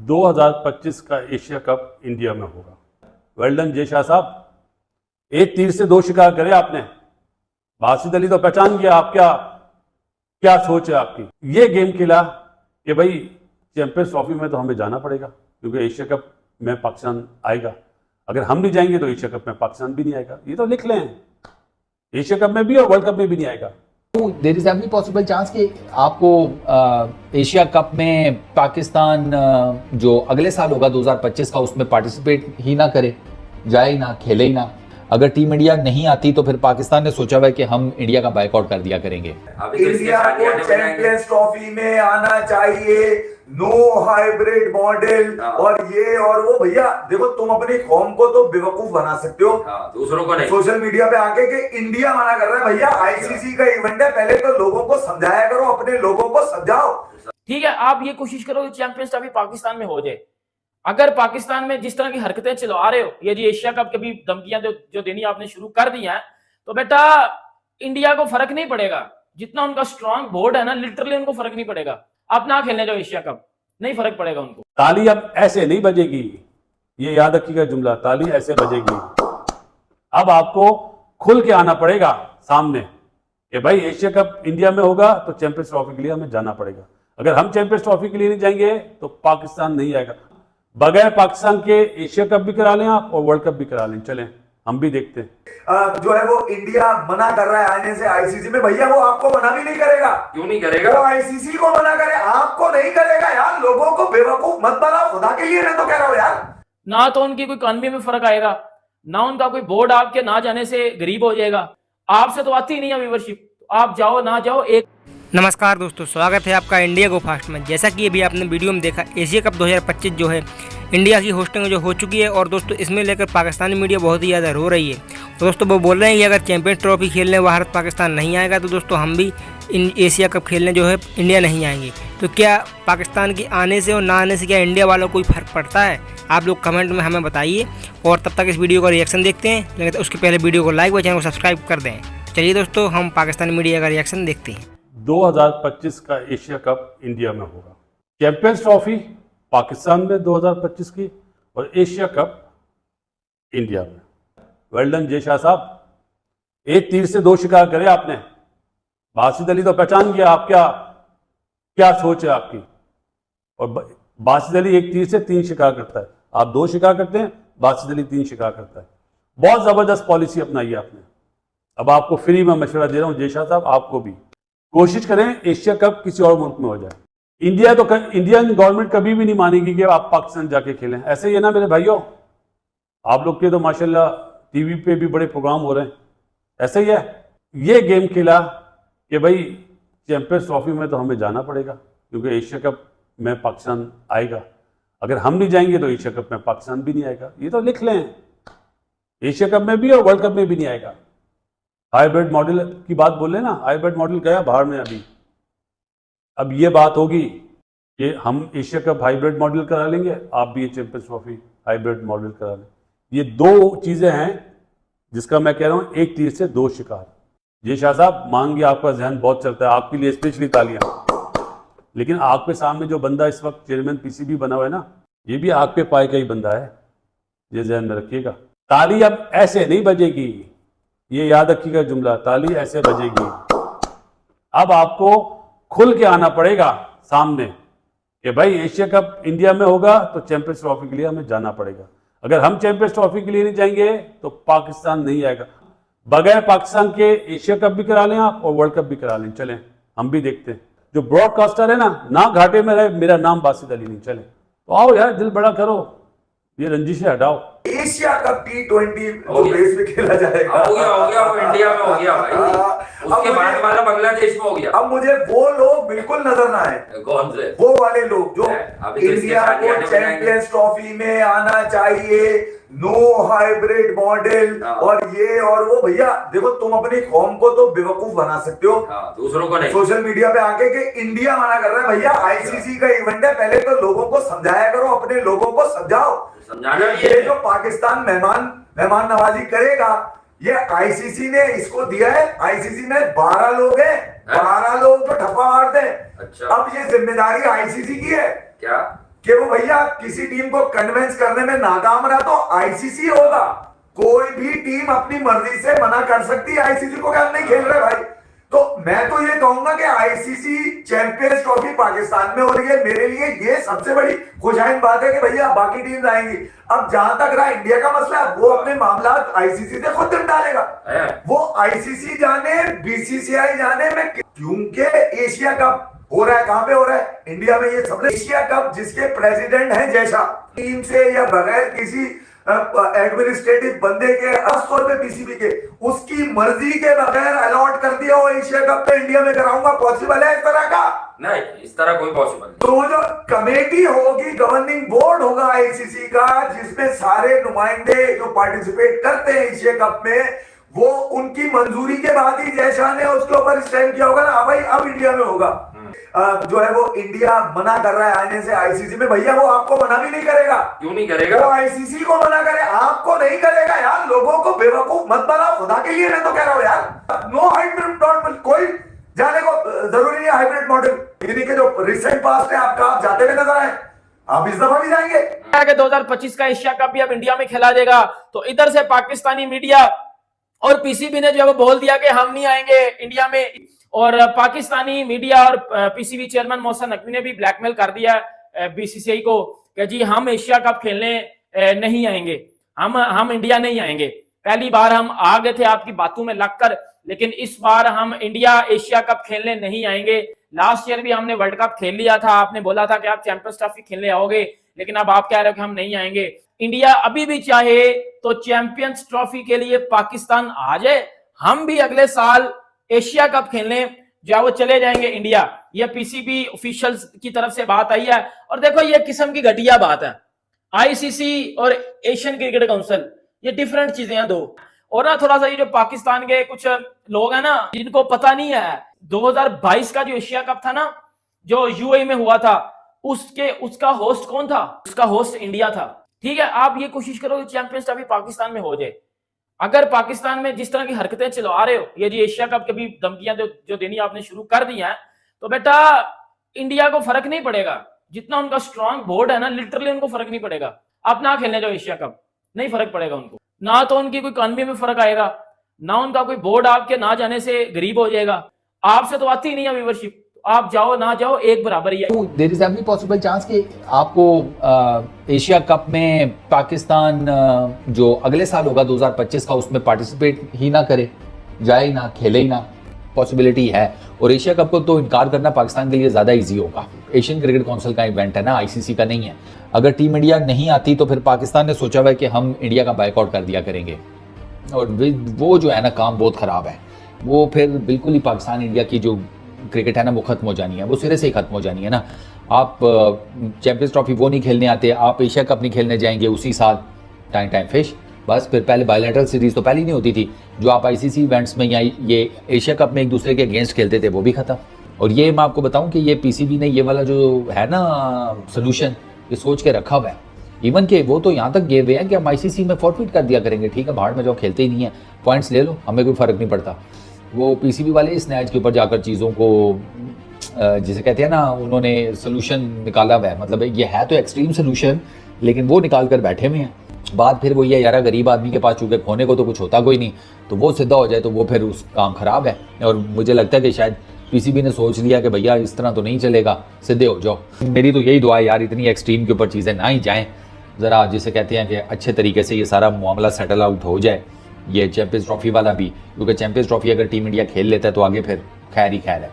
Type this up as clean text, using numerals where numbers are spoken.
2025 का Asia cup India में होगा। वेल डन जय शाह साहब, एक तीर से दो शिकार करे आपने। बासित अली तो पहचान गया आप क्या क्या सोच है आपकी। ये गेम खेला कि भाई चैंपियंस ट्रॉफी में तो हमें जाना पड़ेगा क्योंकि एशिया कप में पाकिस्तान आएगा। अगर हम नहीं जाएंगे तो एशिया कप में पाकिस्तान भी नहीं आएगा। ये तो लिख लें, एशिया कप में भी और वर्ल्ड कप में भी नहीं आएगा। There is every possible chance कि आपको एशिया कप में पाकिस्तान जो अगले साल होगा 2025 का, उसमें पार्टिसिपेट ही ना करे, जाए ही ना, खेले ही ना। अगर टीम इंडिया नहीं आती तो फिर पाकिस्तान ने सोचा हुआ है कि हम इंडिया का बायकॉट कर दिया करेंगे। इंडिया को चैंपियंस ट्रॉफी में आना चाहिए, नो हाइब्रिड मॉडल और ये और वो। भैया देखो, तुम अपनी कौम को तो बेवकूफ बना सकते हो, दूसरों को नहीं। सोशल मीडिया पे आके कि इंडिया मना कर रहा है। भैया आईसीसी का इवेंट है, पहले तो लोगों को समझाया करो, अपने लोगों को समझाओ। ठीक है, आप ये कोशिश करो कि चैंपियंस ट्रॉफी पाकिस्तान में हो जाए। अगर पाकिस्तान में जिस तरह की हरकतें चला रहे हो, ये जी एशिया कप कभी धमकियां जो देनी आपने शुरू कर दी हैं, तो बेटा इंडिया को फर्क नहीं पड़ेगा। जितना उनका स्ट्रांग बोर्ड है ना, लिटरली उनको फर्क नहीं पड़ेगा। आप ना खेलने जाओ एशिया कप, नहीं फर्क पड़ेगा उनको। ताली अब ऐसे नहीं बजेगी, ये याद रखिएगा जुमला, ताली ऐसे बजेगी। अब आपको खुल के आना पड़ेगा सामने कि भाई एशिया कप इंडिया में होगा तो चैंपियंस ट्रॉफी के लिए हमें जाना पड़ेगा। अगर हम चैंपियंस ट्रॉफी के लिए नहीं जाएंगे तो पाकिस्तान नहीं आएगा। बगैर पाकिस्तान के एशिया कप भी करा लें आप और वर्ल्ड कप भी करा लें, चलें हम भी देखते हैं। जो है वो इंडिया मना कर रहा है आने से आईसीसी में। भैया वो आपको मना भी नहीं करेगा। क्यों नहीं करेगा? वो आईसीसी को मना करे, आपको नहीं करेगा। यार लोगों को बेवकूफ मत बनाओ, खुदा के लिए। मैं तो कह रहा हूँ यार, ना तो उनकी कोई इकॉनमी में फर्क आएगा, ना उनका कोई बोर्ड आपके ना जाने से गरीब हो जाएगा। आपसे तो आती ही नहीं है व्यूवरशिप, आप जाओ ना जाओ एक। नमस्कार दोस्तों, स्वागत है आपका इंडिया गो फास्ट में। जैसा कि अभी आपने वीडियो में देखा, एशिया कप 2025 जो है इंडिया की होस्टिंग जो हो चुकी है, और दोस्तों इसमें लेकर पाकिस्तानी मीडिया बहुत ही ज़्यादा रो रही है। तो दोस्तों वो बोल रहे हैं कि अगर चैंपियंस ट्रॉफी खेलने भारत पाकिस्तान नहीं आएगा तो दोस्तों हम भी इन एशिया कप खेलने जो है इंडिया नहीं आएंगे। तो क्या पाकिस्तान के आने से और ना आने से क्या इंडिया वालों को कोई फ़र्क पड़ता है? आप लोग कमेंट में हमें बताइए। और तब तक इस वीडियो का रिएक्शन देखते हैं, लेकिन उसके पहले वीडियो को लाइक व चैनल को सब्सक्राइब कर दें। चलिए दोस्तों, हम पाकिस्तानी मीडिया का रिएक्शन देखते हैं। 2025 का एशिया कप इंडिया में होगा। चैंपियंस ट्रॉफी पाकिस्तान में 2025 की और एशिया कप इंडिया में। वेल डन जय शाह साहब, एक तीर से दो शिकार करे आपने। बासित अली तो पहचान गया आप क्या सोच है आपकी। और बासित अली एक तीर से तीन शिकार करता है, आप दो शिकार करते हैं, बासित अली तीन शिकार करता है। बहुत जबरदस्त पॉलिसी अपनाई है आपने। अब आपको फ्री में मशवरा दे रहा हूं जय शाह साहब, आपको भी कोशिश करें एशिया कप किसी और मुल्क में हो जाए। इंडियन गवर्नमेंट कभी भी नहीं मानेगी कि आप पाकिस्तान जाके खेलें। ऐसे ही है ना मेरे भाइयों, आप लोग के तो माशाल्लाह टीवी पे भी बड़े प्रोग्राम हो रहे हैं, ऐसे ही है। ये गेम खेला कि भाई चैंपियंस ट्रॉफी में तो हमें जाना पड़ेगा क्योंकि एशिया कप में पाकिस्तान आएगा। अगर हम नहीं जाएंगे तो एशिया कप में पाकिस्तान भी नहीं आएगा। ये तो लिख लें, एशिया कप में भी और वर्ल्ड कप में भी नहीं आएगा। हाइब्रिड मॉडल की बात बोल रहे ना, हाइब्रिड मॉडल गया बाहर में अभी। अब ये बात होगी कि हम एशिया कप हाइब्रिड मॉडल करा लेंगे, आप भी ये चैंपियंस ट्रॉफी हाइब्रिड मॉडल करा लें। ये दो चीजें हैं जिसका मैं कह रहा हूं एक तीर से दो शिकार। ये शाह साहब मांगे, आपका जहन बहुत चलता है, आपके लिए स्पेशली तालियां। लेकिन आग पे सामने जो बंदा इस वक्त चेयरमैन पीसीबी बना हुआ है ना, ये भी आग पे पाए का ही बंदा है, ये जहन में रखिएगा। ताली अब ऐसे नहीं बजेगी, ये याद रखिएगा जुमला, ताली ऐसे बजेगी। अब आपको खुल के आना पड़ेगा सामने कि भाई एशिया कप इंडिया में होगा तो चैंपियंस ट्रॉफी के लिए हमें जाना पड़ेगा। अगर हम चैंपियंस ट्रॉफी के लिए नहीं जाएंगे तो पाकिस्तान नहीं आएगा। बगैर पाकिस्तान के एशिया कप भी करा लें आप और वर्ल्ड कप भी करा लें, चलें हम भी देखते हैं। जो ब्रॉडकास्टर है ना घाटे में रहे, मेरा नाम बासित अली नहीं, चले तो आओ यार, दिल बड़ा करो, ये रंजिशें हटाओ। एशिया कप T20 जो बेस पे खेला जाएगा, हो गया वो इंडिया में हो गया भाई। उसके बाद वाला बांग्लादेश में हो गया। अब मुझे वो लोग बिल्कुल नजर ना आए। कौन से? वो वाले लोग जो इंडिया को चैंपियंस ट्रॉफी में आना चाहिए, नो हाइब्रिड मॉडल और ये और वो। भैया देखो, तुम अपनी कौम को तो बेवकूफ बना सकते हो, दूसरों को नहीं। सोशल मीडिया पे आके कि इंडिया मना कर रहा है। भैया आईसीसी का इवेंट है, पहले तो लोगों को समझाया करो, अपने लोगों को समझाओ। ये जो पाकिस्तान मेहमान नवाजी करेगा, ये आईसीसी ने इसको दिया है। आईसीसी में 12 लोग हैं, 12 लोग तो ठप्पा मारते हैं। अच्छा। अब ये जिम्मेदारी आईसीसी की है। क्या? कि वो भैया किसी टीम को कन्विंस करने में नाकाम रहा तो आईसीसी होगा। कोई भी टीम अपनी मर्जी से मना कर सकती है आईसीसी को कि हम नहीं खेल रहे भाई। तो मैं तो ये कहूंगा कि आईसीसी चैंपियंस ट्रॉफी पाकिस्तान में हो रही है, मेरे लिए ये सबसे बड़ी खुशहाइन बात है कि भैया बाकी टीम आएंगी। अब जहां तक रहा इंडिया का मसला, वो अपने मामला आईसीसी से खुद निपटा लेगा। वो आईसीसी जाने, बीसीसीआई जाने में, क्योंकि एशिया कप हो रहा है, कहां पे हो रहा है? इंडिया में। ये सब एशिया कप जिसके प्रेसिडेंट हैं जैसा, टीम से या बगैर किसी एडमिनिस्ट्रेटिव बंदे के 800 रुपए पीसीबी के, उसकी मर्जी के बगैर अलॉट कर दिया वो एशिया कप पे इंडिया में कराऊंगा। पॉसिबल है इस तरह का? नहीं, इस तरह कोई पॉसिबल नहीं। तो जो कमेटी होगी, गवर्निंग बोर्ड होगा आईसीसी का, जिसमें सारे नुमाइंदे जो पार्टिसिपेट करते हैं एशिया कप में, वो उनकी मंजूरी के बाद ही जयशाह ने उसके ऊपर स्टैंप किया होगा ना, हाँ भाई अब इंडिया में होगा। जो है वो इंडिया मना कर रहा है आने से आईसीसी में, भैया वो आपको मना भी नहीं करेगा। क्यों नहीं करेगा? वो आईसीसी को मना करे, आपको नहीं करेगा यार। लोगों को बेवकूफ मत बनाओ खुदा के लिए, मैं तो कह रहा हूं यार। नो हाइब्रिड मॉडल, कोई जाने को जरूरी नहीं है हाइब्रिड मॉडल। यानी कि जो रिसेंट पास्ट है आपका, आप जाते हुए नजर आए, आप इस दफा भी जाएंगे। 2025 का एशिया कप भी अब इंडिया में खेला जाएगा। तो इधर से पाकिस्तानी मीडिया और पीसीबी ने जो है बोल दिया कि हम नहीं आएंगे इंडिया में, और पाकिस्तानी मीडिया और पीसीबी चेयरमैन मोहसिन नकवी ने भी ब्लैकमेल कर दिया बीसीसीआई को कि जी हम एशिया कप खेलने नहीं आएंगे, हम इंडिया नहीं आएंगे। पहली बार हम आ गए थे आपकी बातों में लगकर, लेकिन इस बार हम इंडिया एशिया कप खेलने नहीं आएंगे। लास्ट ईयर भी हमने वर्ल्ड कप खेल लिया था, आपने बोला था कि आप चैंपियंस ट्रॉफी खेलने आओगे, लेकिन अब आप कह रहे हो कि हम नहीं आएंगे। इंडिया अभी भी चाहे तो चैंपियंस ट्रॉफी के लिए पाकिस्तान आ जाए, हम भी अगले साल एशिया कप खेलने जो है वो चले जाएंगे इंडिया। ये पीसीबी ऑफिशियल्स की तरफ से बात आई है। और देखो ये किस्म की घटिया बात है, आईसीसी और एशियन क्रिकेट काउंसिल ये डिफरेंट चीजें हैं दो। और ना थोड़ा सा ये जो पाकिस्तान के कुछ लोग हैं ना, जिनको पता नहीं है 2022 का जो एशिया कप था ना, जो यूएई में हुआ था, उसका होस्ट कौन था? उसका होस्ट इंडिया था। ठीक है, आप ये कोशिश करो कि चैंपियंस ट्रॉफी पाकिस्तान में हो जाए। अगर पाकिस्तान में जिस तरह की हरकतें चला रहे हो, ये जी एशिया कप के भी धमकियां जो देनी आपने शुरू कर दी हैं, तो बेटा इंडिया को फर्क नहीं पड़ेगा। जितना उनका स्ट्रांग बोर्ड है ना, लिटरली उनको फर्क नहीं पड़ेगा। आप ना खेलने जाओ एशिया कप, नहीं फर्क पड़ेगा उनको। ना तो उनकी कोई इकॉनमी में फर्क आएगा, ना उनका कोई बोर्ड आपके ना जाने से गरीब हो जाएगा। आपसे तो आती ही नहीं है व्यूवरशिप, आप जाओ ना जाओ एक बराबर ही है। There is every possible chance कि आपको एशिया कप में पाकिस्तान जो अगले साल होगा 2025 का, उसमें पार्टिसिपेट ही ना करे, जाए ही ना, खेले ही ना, पॉसिबिलिटी है। और एशिया कप को तो इनकार करना पाकिस्तान के लिए ज्यादा इजी होगा। एशियन क्रिकेट काउंसिल का इवेंट है ना, आईसीसी का नहीं है। अगर टीम इंडिया नहीं आती तो फिर पाकिस्तान ने सोचा हुआ है कि हम इंडिया का बायकॉट कर दिया करेंगे, और वो जो है ना काम बहुत खराब है। वो फिर बिल्कुल ही पाकिस्तान इंडिया की जो क्रिकेट है ना वो खत्म हो जानी है, वो सिरे से ही खत्म हो जानी है ना। आप चैंपियंस ट्रॉफी वो नहीं खेलने आते, आप एशिया कप नहीं खेलने जाएंगे उसी साल, टाइम फिश। बस फिर पहले बायलैटरल सीरीज तो पहले ही नहीं होती थी, जो आप आईसीसी इवेंट्स में या ये एशिया कप में एक दूसरे के अगेंस्ट खेलते थे, वो भी खत्म। और ये मैं आपको बताऊं कि ये पीसीबी ने ये वाला जो है ना सोल्यूशन, ये सोच के रखा हुआ है। इवन के वो तो यहाँ तक गए हुए हैं कि हम आईसीसी में फॉरफिट कर दिया करेंगे, ठीक है बाहर में जाओ, खेलते ही नहीं है, पॉइंट्स ले लो, हमें कोई फर्क नहीं पड़ता। वो पीसीबी वाले इस मैच के ऊपर जाकर चीज़ों को जिसे कहते हैं ना, उन्होंने सोल्यूशन निकाला हुआ है। मतलब ये है तो एक्सट्रीम सोल्यूशन, लेकिन वो निकाल कर बैठे हुए हैं। बात फिर वही है यार, गरीब आदमी के पास चूंकि खोने को तो कुछ होता कोई नहीं, तो वो सीधा हो जाए तो वो फिर उस काम खराब है। और मुझे लगता है कि शायद पीसीबी ने सोच लिया कि भैया इस तरह तो नहीं चलेगा, सीधे हो जाओ। मेरी तो यही दुआ है यार, इतनी एक्सट्रीम के ऊपर चीज़ें ना ही जाएँ, ज़रा जिसे कहते हैं कि अच्छे तरीके से ये सारा मामला सेटल आउट हो जाए, ये चैंपियंस ट्रॉफी वाला भी। क्योंकि चैंपियंस ट्रॉफी अगर टीम इंडिया खेल लेता है तो आगे फिर खैर ही खैर है।